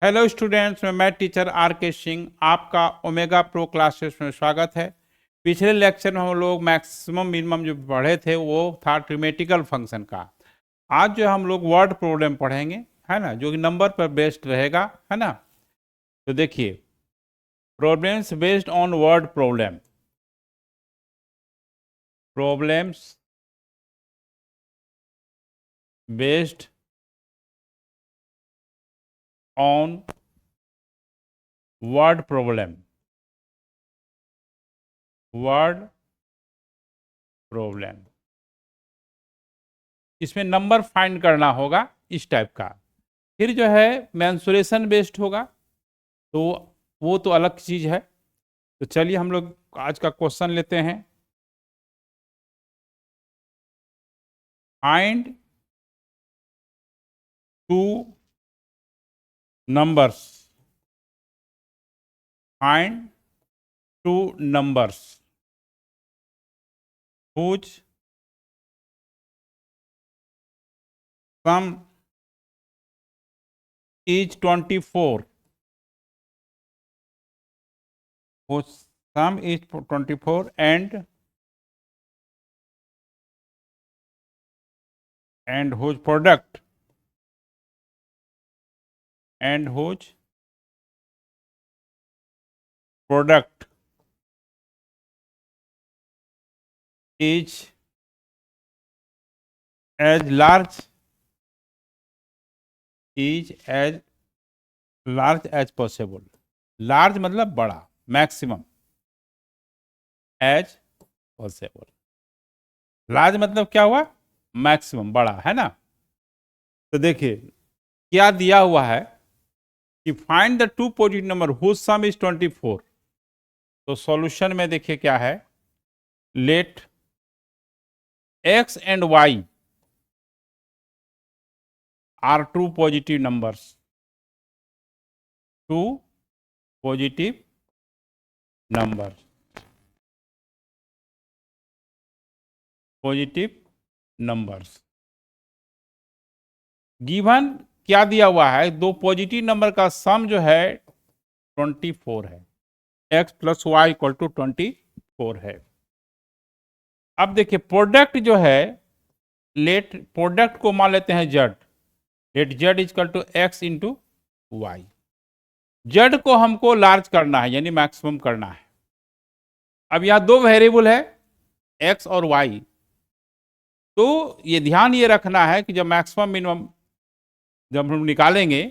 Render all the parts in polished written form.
Hello students, मैं math teacher are के सिंह आपका ओमेगा प्रो क्लासेस में स्वागत है। पिछले लेक्चर में हम लोग मैक्सिमम मिनिमम जो पढ़े थे वो था ट्रिमेटिकल फंक्शन का। आज जो हम लोग वर्ड प्रॉब्लम पढ़ेंगे, है ना, जो कि नंबर पर बेस्ड रहेगा, है ना। तो देखिए, problems based on word problem, problems based on word problem, word problem. इसमें नंबर फाइंड करना होगा इस टाइप का। फिर जो है मेंसुरेशन बेस्ड होगा, तो वो तो अलग चीज है। तो चलिए हम लोग आज का क्वेश्चन लेते हैं। Find two numbers, find two numbers whose sum is 24, whose sum is 24 and whose product is as large as possible। Large मतलब बड़ा, मैक्सिमम, एज पॉसिबल। लार्ज मतलब क्या हुआ? मैक्सिमम, बड़ा, है ना। तो देखिए क्या दिया हुआ है कि find the two positive number whose sum is 24। तो सॉल्यूशन में देखिए क्या है, let x and y are two positive numbers, two positive numbers, positive numbers। Given क्या दिया हुआ है, दो पॉजिटिव नंबर का सम जो है 24 है, x plus y equal to 24 है। अब देखिए प्रोडक्ट जो है, लेट प्रोडक्ट को मान लेते हैं z, let z equal to x into y. z को हमको लार्ज करना है, यानी मैक्सिमम करना है। अब यहां दो वेरिएबल है x और y, तो ये ध्यान ये रखना है कि जब मैक्सिमम मिनिमम जब हम निकालेंगे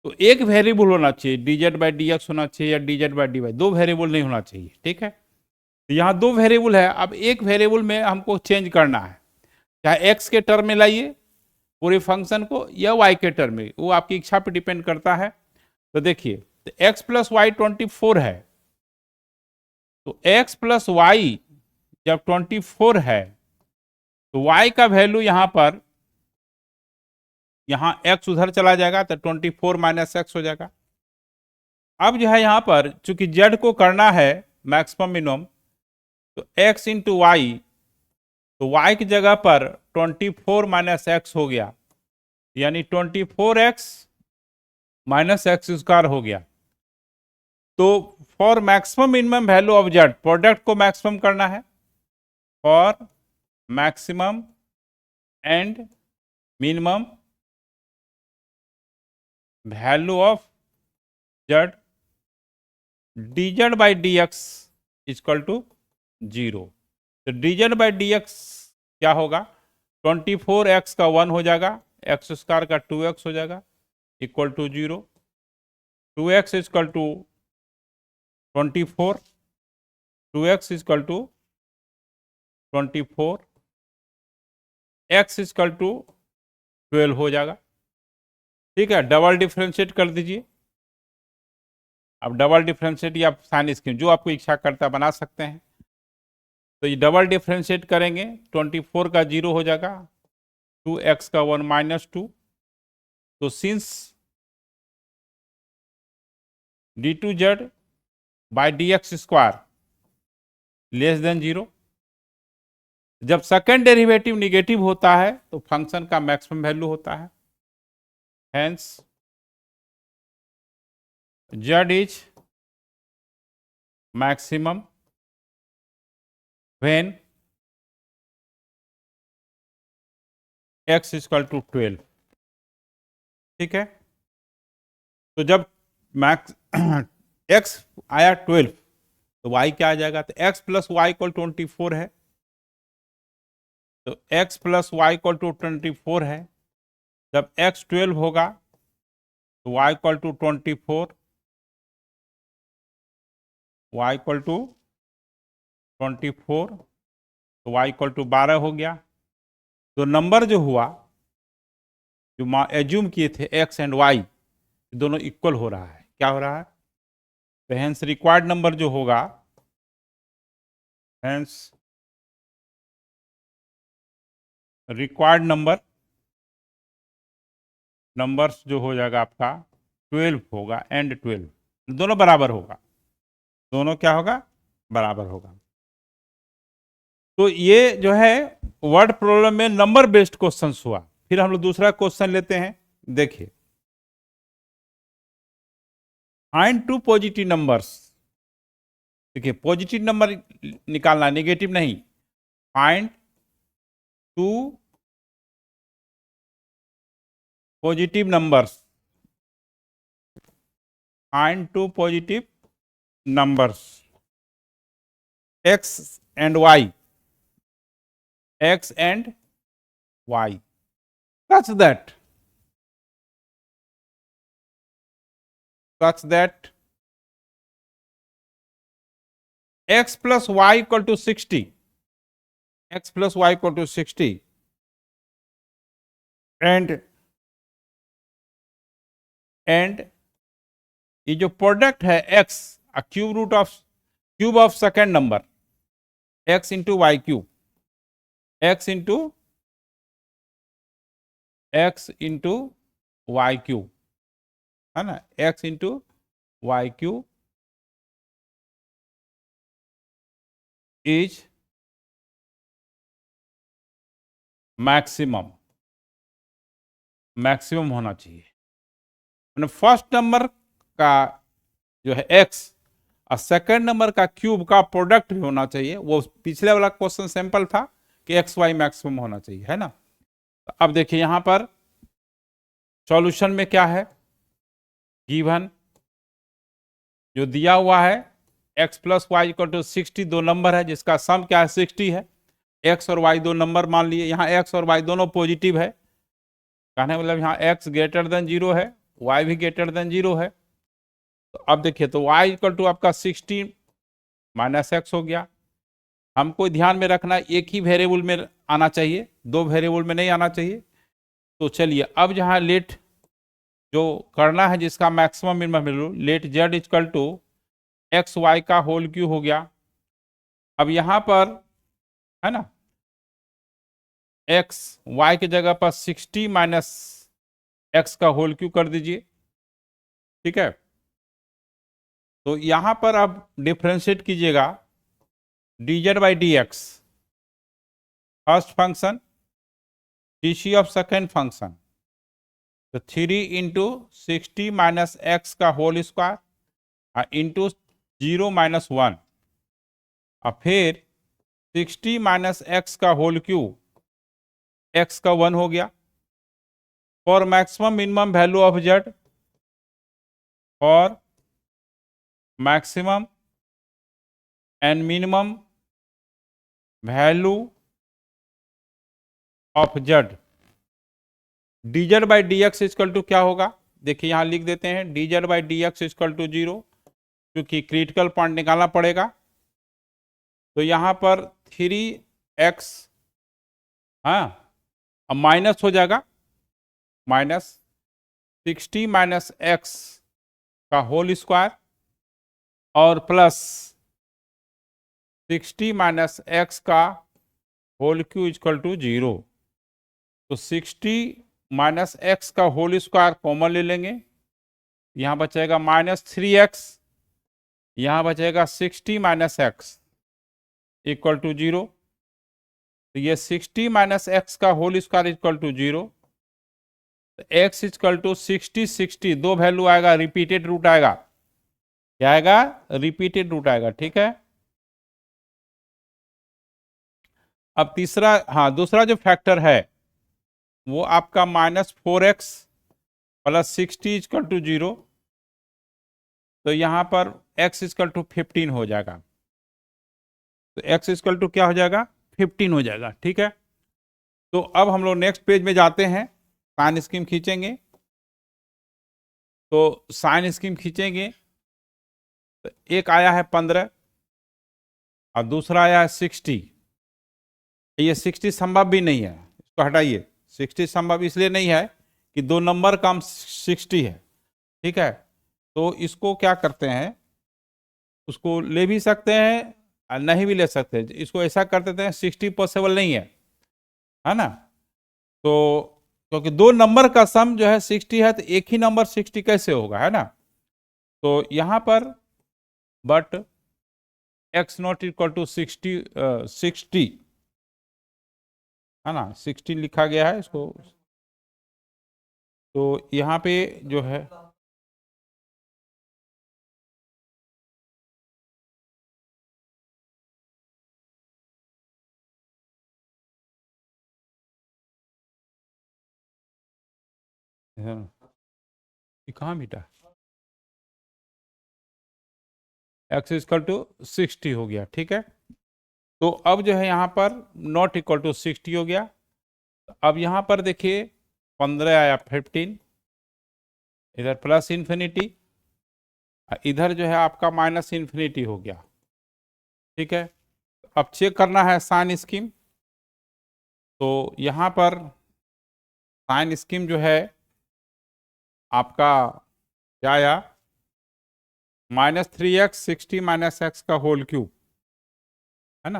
तो एक वेरिएबल होना चाहिए, dz बाई dx होना चाहिए या dz बाई dy, दो वेरिएबल नहीं होना चाहिए, ठीक है। तो यहाँ दो वेरिएबल है, अब एक वेरिएबल में हमको चेंज करना है, चाहे x के टर्म में लाइए पूरे फंक्शन को या y के टर्म में, वो आपकी इच्छा पर डिपेंड करता है। तो देखिए तो x प्लस वाई 24 है, तो x प्लस वाई जब 24 है तो y का वैल्यू यहां पर, यहां x उधर चला जाएगा तो 24 माइनस एक्स हो जाएगा। अब जो है यहां पर चूंकि z को करना है मैक्सिमम मिनिमम, तो x इंटू वाई, तो y की जगह पर 24 माइनस एक्स हो गया, यानी 24x माइनस एक्स स्क्वायर हो गया। तो for maximum minimum value of z, product को मैक्सिमम करना है, for maximum and minimum value of z, dz by dx equal to 0। तो dz बाई dx क्या होगा, 24x का 1 हो जाएगा, एक्स स्क्वायर का 2x हो जाएगा, equal to 0। 2x equal to 24, 2x equal to 24, x equal to 12 हो जाएगा, ठीक है। डबल डिफ्रेंशिएट कर दीजिए। अब डबल डिफ्रेंशिएट या साइन स्कीम जो आपको इच्छा करता है बना सकते हैं। तो ये डबल डिफ्रेंशिएट करेंगे, 24 का 0 हो जाएगा, 2x का 1 माइनस 2। तो since d2z by dx square less than 0, जब सेकेंड डेरिवेटिव निगेटिव होता है तो फंक्शन का मैक्सिमम वैल्यू होता है, hence z is maximum when x equal to 12। ठीक है, तो जब मैक्स x आया 12 तो y क्या आ जाएगा, तो x प्लस वाई इक्वल 24 है, तो x plus y equal to 24 है। जब x 12 होगा तो y equal to 24, y equal to 24, तो y इक्वल टू 12 हो गया। तो नंबर जो हुआ, जो एज्यूम किए थे x एंड y दोनों इक्वल हो रहा है। क्या हो रहा है, तो हेंस रिक्वायर्ड नंबर जो होगा, हेंस रिक्वायर्ड नंबर्स जो हो जाएगा आपका 12 होगा एंड 12, दोनों बराबर होगा, दोनों क्या होगा, बराबर होगा। तो ये जो है वर्ड प्रॉब्लम में नंबर बेस्ड क्वेश्चंस हुआ। फिर हम लोग दूसरा क्वेश्चन लेते हैं, देखिए फाइंड टू पॉजिटिव नंबर्स। देखिए पॉजिटिव नंबर निकालना, नेगेटिव नहीं। Find two positive numbers, find two positive numbers x and y, x and y, such that x plus y equal to 60, x plus y equal to 60 and ये जो product है x cube of second number x into y cube, x into y cube है ना, x into y cube is maximum होना चाहिए। First number का जो है x और सेकंड नंबर का क्यूब का प्रोडक्ट भी होना चाहिए। वो पिछले वाला क्वेश्चन सैंपल था कि एक्स वाई मैक्सिमम होना चाहिए, है ना। तो अब देखिए यहां पर सॉल्यूशन में क्या है, गिवन जो दिया हुआ है x plus y equal to 60, दो नंबर है जिसका सम क्या है 60 है। x और y दो नंबर मान लिए, यहाँ x और y दोनों पॉजिटिव है, कहने मतलब यहाँ x ग्रेटर देन 0 है, y भी ग्रेटर देन 0 है। तो अब देखिए तो y इक्वल टू आपका 60 माइनस एक्स हो गया। हमको ध्यान में रखना एक ही वेरिएबल में आना चाहिए, दो वेरिएबल में नहीं आना चाहिए। तो चलिए अब जहाँ लेट जो करना है जिसका maximum minimum value, let z equal to x y का होल क्यू हो गया। अब यहाँ पर है ना x y की जगह पर 60 माइनस एक्स का होल क्यू कर दीजिए, ठीक है। तो यहां पर आप डिफ्रेंशिएट कीजिएगा dz by d x first function, d of second function, तो 3 इंटू 60 माइनस एक्स का होल स्क्वायर इंटू 0 माइनस 1 और फिर 60 माइनस एक्स का होल क्यूब, एक्स का 1 हो गया। For maximum minimum value of z, for maximum and minimum value of z, dz by d x equal to क्या होगा, देखिए यहां लिख देते हैं dz by d x equal to 0, क्योंकि क्रिटिकल पॉइंट निकालना पड़ेगा। तो यहां पर 3x हाँ अब माइनस हो जाएगा, माइनस 60 माइनस एक्स का होल स्क्वायर और प्लस 60 माइनस एक्स का होल क्यू इक्वल टू 0। तो 60 माइनस एक्स का होल स्क्वायर कॉमन ले लेंगे, यहाँ बचेगा माइनस 3x, यहाँ बचेगा 60 माइनस एक्स इक्वल टू 0। तो ये 60 माइनस एक्स का होल स्क्वायर इक्वल टू 0, तो एक्स इक्वल टू 60 दो वैल्यू आएगा, रिपीटेड रूट आएगा, क्या आएगा, रिपीटेड रूट आएगा, ठीक है। अब तीसरा, हाँ दूसरा जो फैक्टर है वो आपका -4x प्लस 60 इजकल टू 0, तो यहां पर x इजकल टू 15 हो जाएगा, तो x इजकल टू क्या हो जाएगा, 15 हो जाएगा, ठीक है। तो अब हम लोग नेक्स्ट पेज में जाते हैं, साइन स्कीम खींचेंगे, तो साइन स्कीम खींचेंगे तो एक आया है 15 और दूसरा आया है 60। ये 60 संभव भी नहीं है, इसको हटाइए। 60 संभव इसलिए नहीं है कि दो नंबर कम 60 है, ठीक है। तो इसको क्या करते हैं, उसको ले भी सकते हैं और नहीं भी ले सकते हैं, इसको ऐसा कर देते हैं 60 पॉसिबल नहीं है ना। तो क्योंकि दो नंबर का सम जो है 60 है, तो एक ही नंबर 60 कैसे होगा, है ना। तो यहां पर but x not equal to 60 है ना, 60 लिखा गया है इसको। तो यहाँ पे जो है ये कहाँ बेटा, x इक्वल टू 60 हो गया, ठीक है। तो अब जो है यहाँ पर नॉट इक्वल टू 60 हो गया। अब यहाँ पर देखिए 15 आया 15, इधर प्लस इन्फिनिटी, इधर जो है आपका माइनस इन्फिनिटी हो गया, ठीक है। अब चेक करना है साइन स्कीम, तो यहाँ पर साइन स्कीम जो है आपका क्या आया, -3x 60 माइनस एक्स का होल क्यूब, है ना।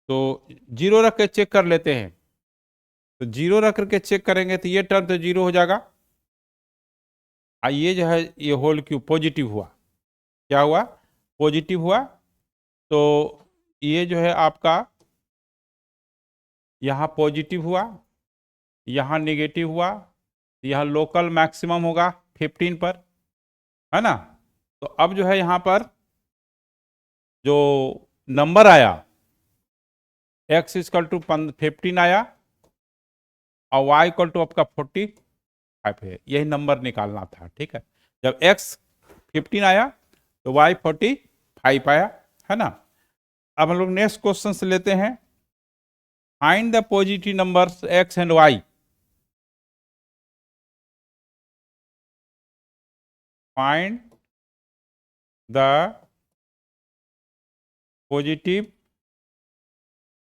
तो जीरो रख के चेक कर लेते हैं, तो जीरो रख करके चेक करेंगे तो ये टर्म तो जीरो हो जाएगा, ये जो है ये होल क्यूब पॉजिटिव हुआ, क्या हुआ, पॉजिटिव हुआ। तो ये जो है आपका यहाँ पॉजिटिव हुआ, यहाँ नेगेटिव हुआ, यहाँ लोकल मैक्सिमम होगा 15 पर, है ना। तो अब जो है यहाँ पर जो नंबर आया x इक्वल टू 15 आया और y इक्वल टू आपका 45 है, यही नंबर निकालना था, ठीक है। जब x 15 आया तो y 45 आया, है ना। अब हम लोग नेक्स्ट क्वेश्चन से लेते हैं, find the positive numbers x and y। Find the positive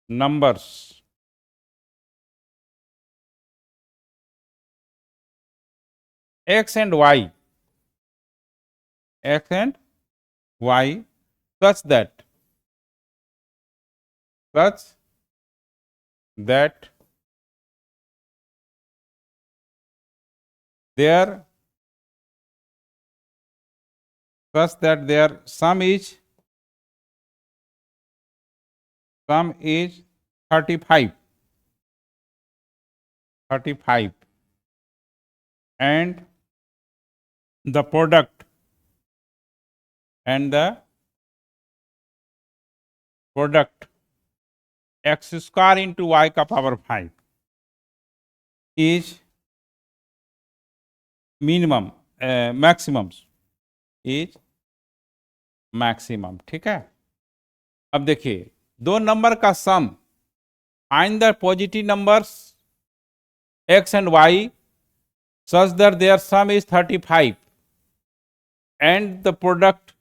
numbers x and y, x and y such that their sum is 35 and the product x square into y का power 5 is minimum maximum, ठीक है। अब देखिए दो number का sum, find the positive numbers x and y such that their sum is 35 and the product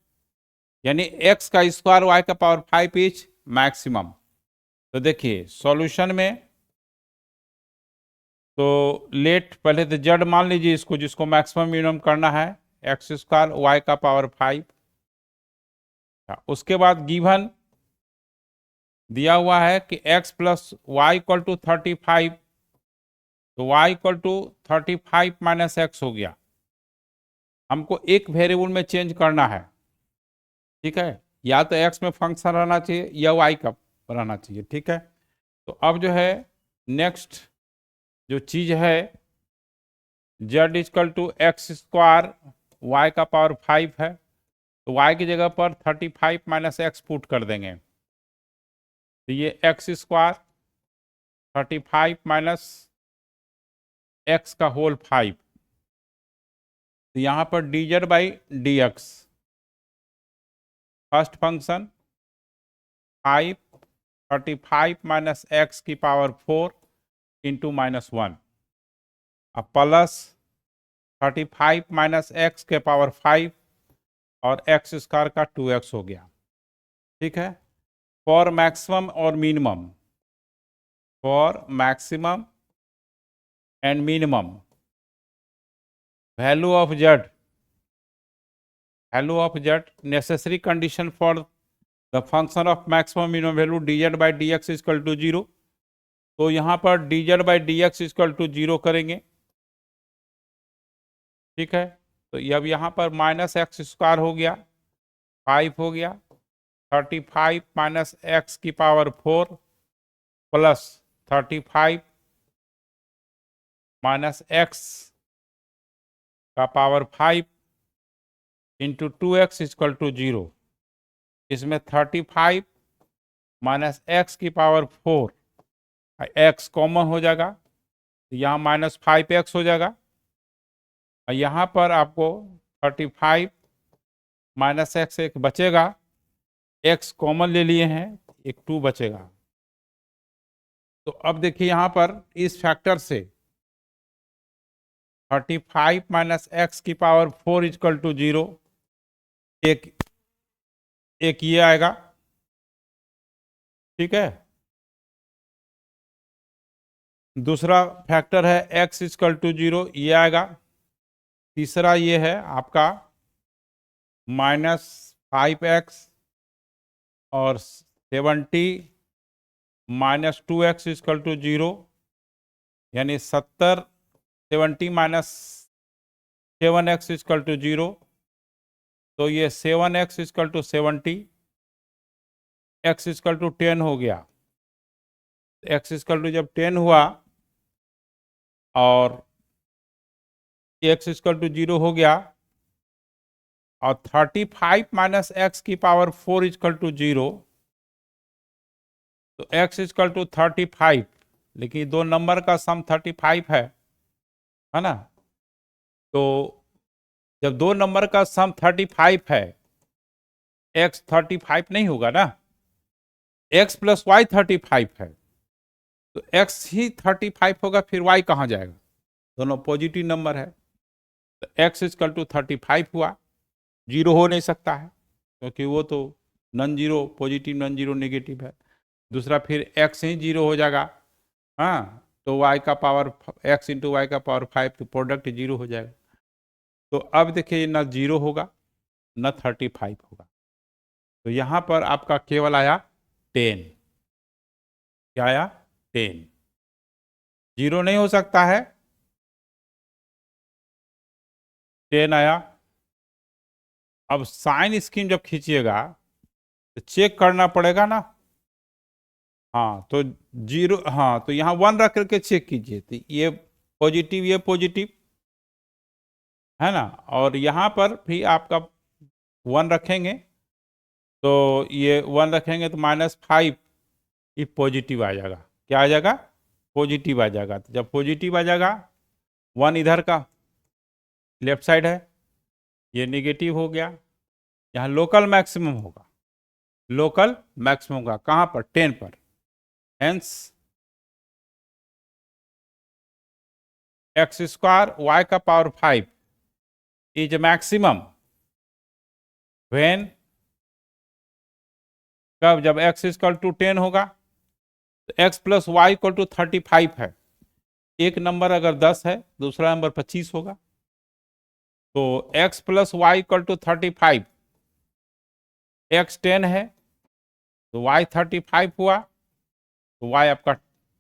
यानी x का square y का पावर 5 इज मैक्सिमम। तो देखिए सॉल्यूशन में, तो लेट पहले तो जड़ मान लीजिए इसको, जिसको मैक्सिमम मिनिमम करना है, x स्क्वायर y का पावर 5। उसके बाद गिवन दिया हुआ है कि x plus y equal to 35, तो y equal to 35 minus x हो गया। हमको एक वेरिएबल में चेंज करना है, ठीक है, या तो x में फंक्शन रहना चाहिए या y का रहना चाहिए, ठीक है। तो अब जो है नेक्स्ट जो चीज है z equal to x square y का पावर 5 है, तो वाई की जगह पर 35 माइनस एक्स पुट कर देंगे, तो ये एक्स स्क्वायर 35 माइनस एक्स का होल 5, तो यहाँ पर d z by d x, first function 35 minus x की पावर 4 इंटू -1, अब प्लस 35 माइनस एक्स के पावर 5 और एक्स स्क्वायर का 2x हो गया। ठीक है, फॉर मैक्सिमम और minimum, for maximum and minimum value of z, value of z necessary condition for the function of maximum minimum value d z by d x equal to 0, तो यहाँ पर d z by d x equal to 0 करेंगे। ठीक है, तो अब यहाँ पर माइनस एक्स स्क्वायर हो गया, 5 हो गया, 35 माइनस एक्स की पावर 4 प्लस 35 माइनस एक्स का power 5 into 2x equal to 0, इसमें 35 माइनस एक्स की पावर 4, एक्स कॉमन हो जाएगा, तो यहाँ -5x हो जाएगा, और यहाँ पर आपको 35 माइनस एक्स एक बचेगा, एक्स कॉमन ले लिए हैं, एक 2 बचेगा। तो अब देखिए यहाँ पर इस फैक्टर से 35 माइनस एक्स की पावर 4 इजकल टू 0, एक ये आएगा। ठीक है, दूसरा फैक्टर है x इजकल टू 0, ये आएगा। तीसरा ये है आपका -5x और 70 माइनस 2x इजकल टू 0, यानी 70 माइनस 7x इजकल टू 0, तो ये 7x equal to 70, x equal to 10 हो गया। x इजकल टू जब 10 हुआ और x इजकल टू 0 हो गया, और 35 माइनस एक्स की पावर 4 इजकल टू 0, तो x इजकल टू 35, लेकिन दो नंबर का सम 35 है ना, तो जब दो नंबर का सम 35 है, x 35 नहीं होगा ना, x प्लस वाई 35 है, तो x ही 35 होगा, फिर y कहाँ जाएगा, दोनों पॉजिटिव नंबर है, तो x इजकल टू 35 हुआ, जीरो हो नहीं सकता है क्योंकि वो तो non zero, positive non zero negative है। दूसरा फिर x ही जीरो हो जाएगा, हाँ, तो y का पावर x इंटू वाई का पावर 5, तो प्रोडक्ट जीरो हो जाएगा। तो अब देखिए ना जीरो होगा ना 35 होगा, तो यहाँ पर आपका केवल आया 10, क्या आया 10, जीरो नहीं हो सकता है, 10 आया। अब साइन स्कीम जब खींचिएगा तो चेक करना पड़ेगा ना, हाँ, तो जीरो, हाँ, तो यहाँ 1 रख करके चेक कीजिए, तो ये पॉजिटिव ये पॉजिटिव है ना, और यहाँ पर भी आपका 1 रखेंगे, तो ये 1 रखेंगे तो -5 ये पॉजिटिव आ जाएगा, क्या आ जाएगा, पॉजिटिव आ जाएगा। तो जब पॉजिटिव आ जाएगा, 1 इधर का लेफ्ट साइड है, ये नेगेटिव हो गया, यहाँ लोकल मैक्सिमम होगा, लोकल मैक्सिमम होगा कहाँ पर, 10 पर, हेंस एक्स स्क्वायर वाई का पावर 5 इज मैक्सिमम व्हेन, कब, जब x इक्वल टू 10 होगा, तो x plus y equal to 35 है, एक नंबर अगर 10 है दूसरा नंबर 25 होगा, तो x plus y equal to 35, x 10 है तो y 35 हुआ, तो y आपका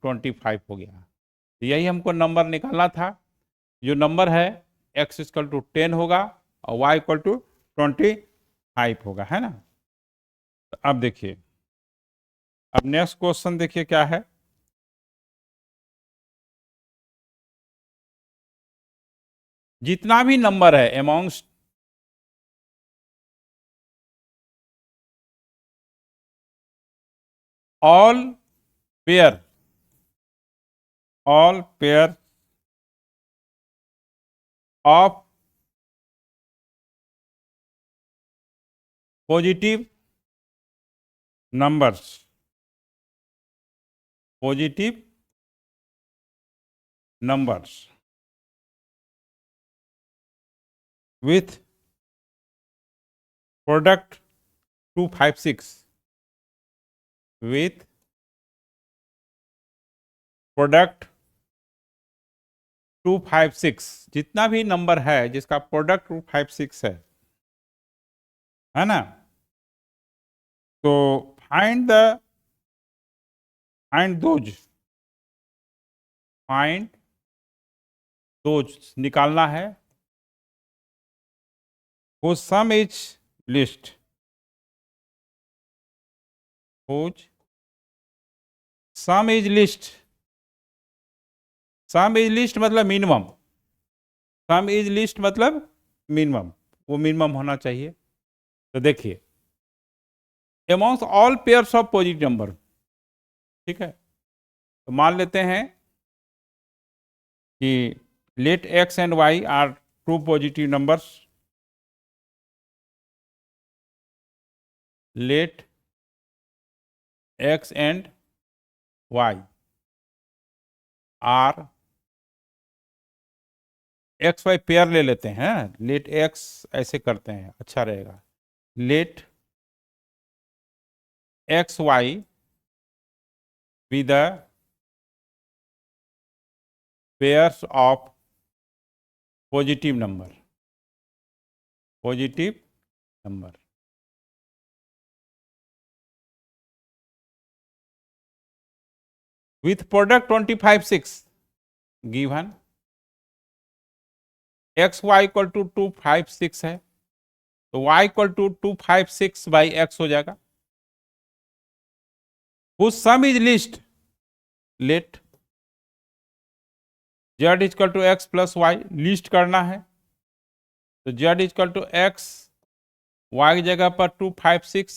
25 हो गया। तो यही हमको नंबर निकालना था, जो नंबर है x इक्वल टू 10 होगा और y इक्वल टू 25 होगा, है ना। तो अब देखिए, अब नेक्स्ट क्वेश्चन देखिए क्या है, जितना भी नंबर है amongst all pair of positive numbers with product 256 with product 256 जितना भी नंबर है जिसका प्रोडक्ट 256 है ना। तो फाइंड दोज निकालना है वो sum is least sum is least मतलब मिनिमम वो मिनिमम होना चाहिए। तो देखिए amongst all pairs of positive number, ठीक है। तो मान लेते हैं कि let x and y are two positive numbers, let x and y are x y pair ले लेते हैं, लेट एक्स ऐसे करते हैं अच्छा रहेगा, let x y be the pairs of positive number with product 256 given x y equal to 256 है तो y equal to 256 by x हो जाएगा। whose sum is least, let z equal to x plus y least करना है तो z equal to x y की जगह पर 256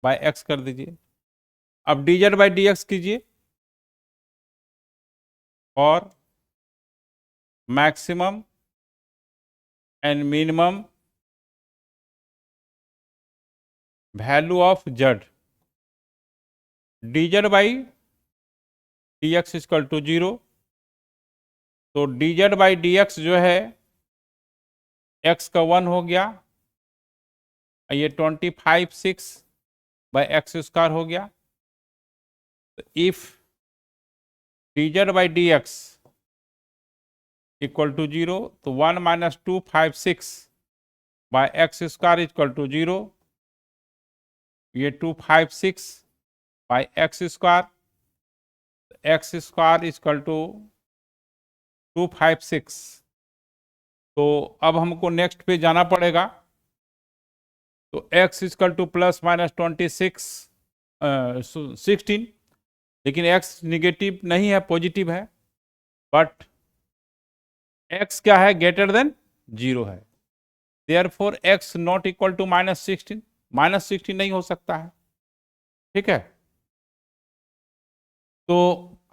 बाई x कर दीजिए। अब dz बाई dx कीजिए और maximum and minimum value of z, dz by dx equal to 0, तो dz बाई dx जो है x का 1 हो गया, ये 256 बाई एक्स स्क्वायर हो गया। तो if dz by dx equal to 0 तो 1 minus 256 by x square equal to 0, ये 256 by x square equal to 256। तो अब हमको नेक्स्ट पे जाना पड़ेगा, तो x equal two plus minus 16, लेकिन x निगेटिव नहीं है पॉजिटिव है, बट x क्या है ग्रेटर देन 0 है, therefore x not equal to -16, -16 नहीं हो सकता है, ठीक है। तो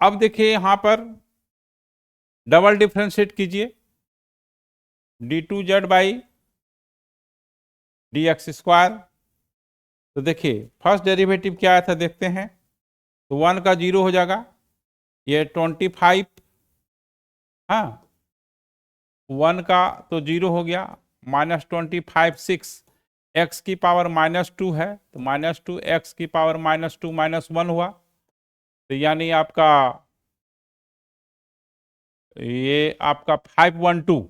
अब देखिए यहां पर डबल डिफ्रेंशिएट कीजिए, d2z बाई dx स्क्वायर। तो देखिए फर्स्ट डेरिवेटिव क्या आया था देखते हैं, तो 1 का 0 हो जाएगा, ये 25, हाँ 1 का तो 0 हो गया, -25 x की पावर -2 है तो -2 x की पावर -2 -1 हुआ, तो यानी आपका ये आपका 512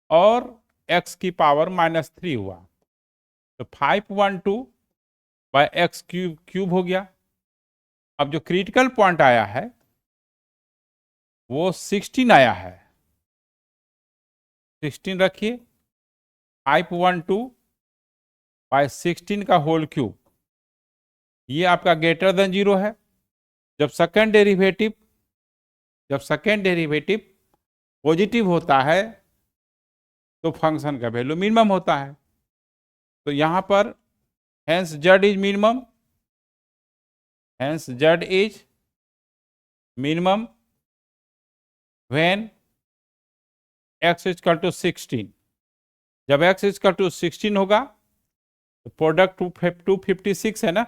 और x की पावर -3 हुआ, तो 512 बाई एक्स क्यूब हो गया। अब जो क्रिटिकल पॉइंट आया है वो 16 आया है, 16 रखिए, 512 बाई 16 का होल क्यूब ये आपका ग्रेटर देन 0 है। जब सेकेंड डेरिवेटिव पॉजिटिव होता है तो फंक्शन का वैल्यू मिनिमम होता है। तो यहां पर hence z is minimum, when x is equal to 16। जब x is equal to 16 होगा तो प्रोडक्ट 256 है ना।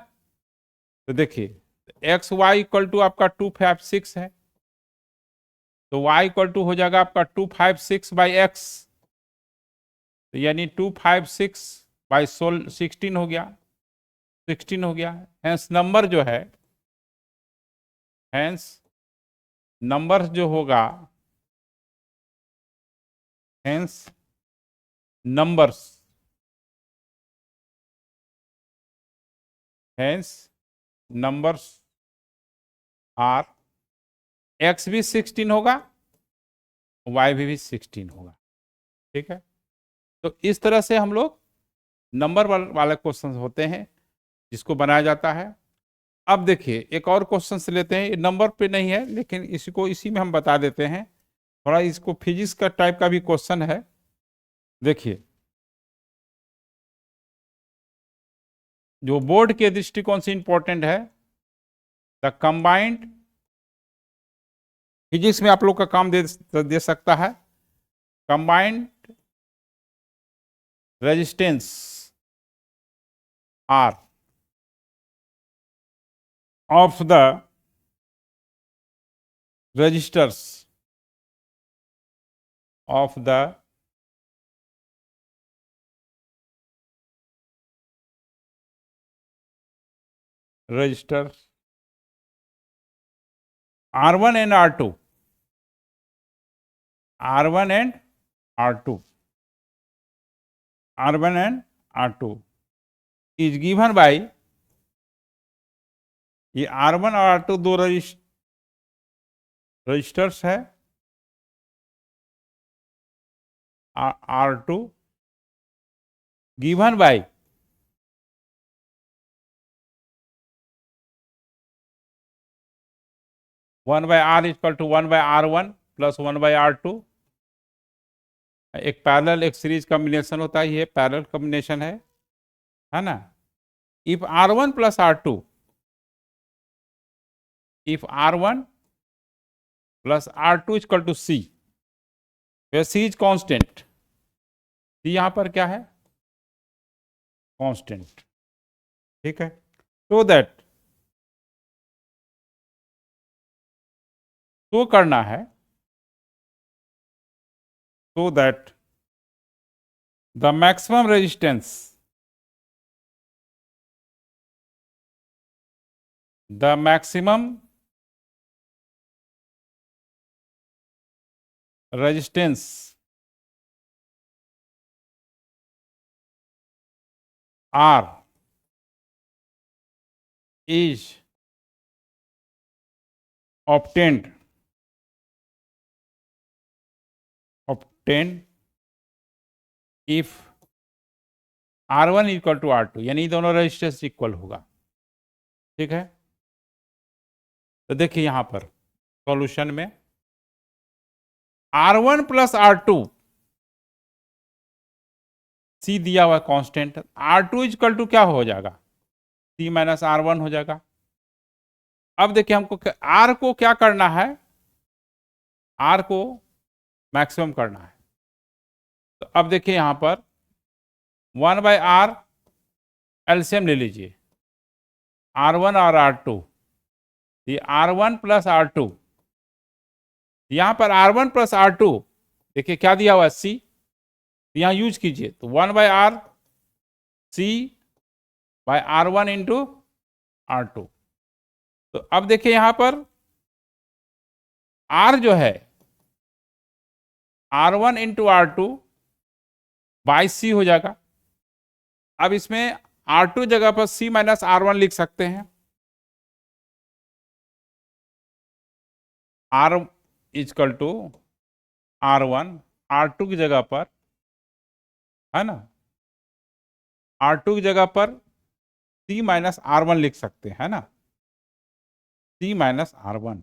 तो देखिए एक्स वाई इक्वल टू आपका 256 है, तो y इक्वल टू हो जाएगा आपका 256 बाई एक्स, तो यानी 256 बाई 16 हो गया, 16 हो गया। हैंस नंबर जो है, हैंस नंबर जो होगा, hence numbers, hence numbers are, x भी 16 होगा, वाई भी 16 होगा। ठीक है, तो इस तरह से हम लोग नंबर वाले क्वेश्चन होते हैं जिसको बनाया जाता है। अब देखिए एक और क्वेश्चन से लेते हैं, ये नंबर पे नहीं है लेकिन इसको इसी में हम बता देते हैं, थोड़ा इसको फिजिक्स का टाइप का भी क्वेश्चन है। देखिए जो बोर्ड के दृष्टिकोण से इंपॉर्टेंट है, द कंबाइंड, फिजिक्स में आप लोग का काम दे सकता है, combined resistance R of the resistors of the resistor R1 and R2, R1 and R2, R1 and R2 is given by, ये R1 और R2 दो रजिस्टर्स है, R2 given by 1/R equal to 1/R1 plus 1/R2। एक parallel एक series combination होता है, ये parallel combination है ना। If R1 plus R2, if R1 plus R2 equal to C, C is constant, C यहां पर क्या है, कांस्टेंट। ठीक है, तो दैट तो करना है, so that the maximum resistance, the maximum resistance R is obtained if R1 equal to R2, यानी दोनों रेजिस्टेंस इक्वल होगा। ठीक है, तो देखिए यहां पर सॉल्यूशन में R1 प्लस R2, C दिया हुआ कांस्टेंट, R2 इक्वल टू क्या हो जाएगा, C माइनस R1 हो जाएगा। अब देखिए हमको R को क्या करना है, R को मैक्सिमम करना है। तो अब देखिए यहां पर 1/R एलसीएम ले लीजिए, R1 और R2, ये R1 प्लस R2, यहां पर R1 प्लस R2 देखिए क्या दिया हुआ है, C, यहां यूज कीजिए, तो 1/R C bye R1 into R2। तो अब देखिए यहां पर R जो है R1 into R2 by C हो जाएगा। अब इसमें R2 जगह पर C माइनस R1 लिख सकते हैं, R is equal to R1, R2 की जगह पर, है ना, R2 की जगह पर c माइनस R1 लिख सकते हैं, है ना, c minus R1,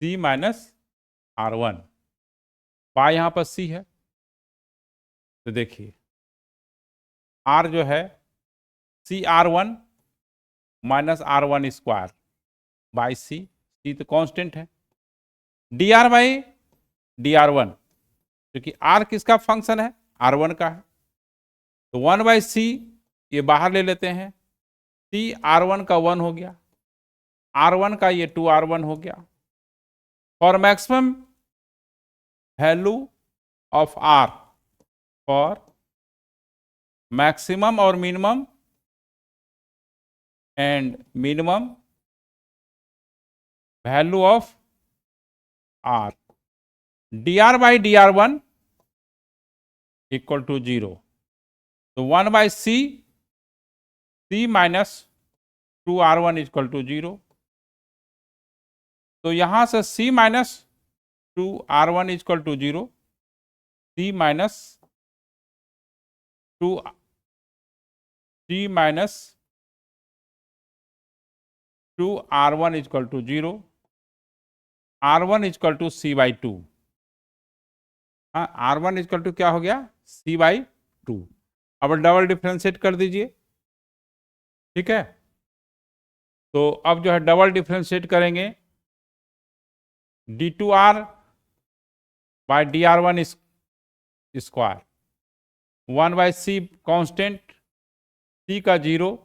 c minus R1, y यहां पर c है, तो देखिए r जो है CR1 minus R1 square by c तो कांस्टेंट है, dr बाई dr1, क्योंकि r किसका फंक्शन है, R1 का है, तो 1 बाई c ये बाहर ले लेते हैं, c R1 का 1 हो गया, R1 का ये 2R1 हो गया। For maximum value of r, for maximum और minimum and minimum value of r, dr by dr1 equal to 0, तो 1 by c minus 2R1 equal to 0, तो यहां से c minus 2R1 equal to 0, c minus 2R1 equal to 0, R1 equal to c by 2, हाँ R1 equal to क्या हो गया, c by 2। अब double differentiate कर दीजिए, ठीक है, तो अब जो है डबल डिफ्रेंशिएट करेंगे, d2R by dr1 square, 1 by c constant, c का 0,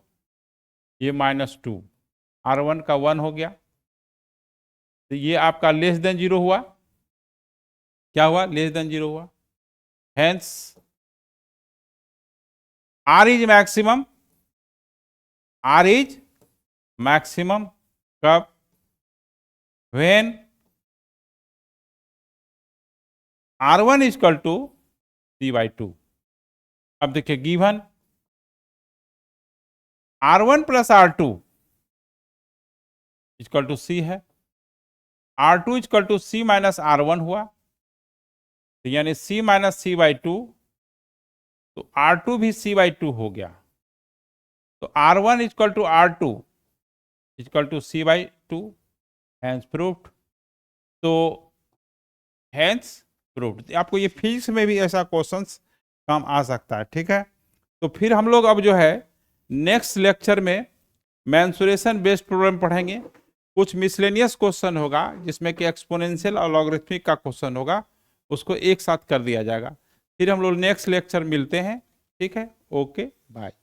ये माइनस 2, R1 का 1 हो गया, तो ये आपका लेस देन 0 हुआ, क्या हुआ, लेस देन 0 हुआ, hence R is maximum, R is maximum कब, when R1 equal to c by 2। अब देखिए given R1 plus R2 equal to c है, R2 equal to c minus R1 हुआ, तो यानी c माइनस c बाई 2, तो R2 भी c by 2 हो गया, तो R1 equal to R2 equal to c by 2, hence proved. तो हैंस प्रूव्ड, आपको ये फिजिक्स में भी ऐसा क्वेश्चंस काम आ सकता है, ठीक है। तो फिर हम लोग अब जो है नेक्स्ट लेक्चर में मेंसुरेशन बेस्ड प्रॉब्लम पढ़ेंगे, कुछ मिसलेनियस क्वेश्चन होगा जिसमें कि एक्सपोनेंशियल और लॉगरिथमिक का क्वेश्चन होगा, उसको एक साथ कर दिया जाएगा। फिर हम लोग नेक्स्ट लेक्चर मिलते हैं, ठीक है, ओके बाय।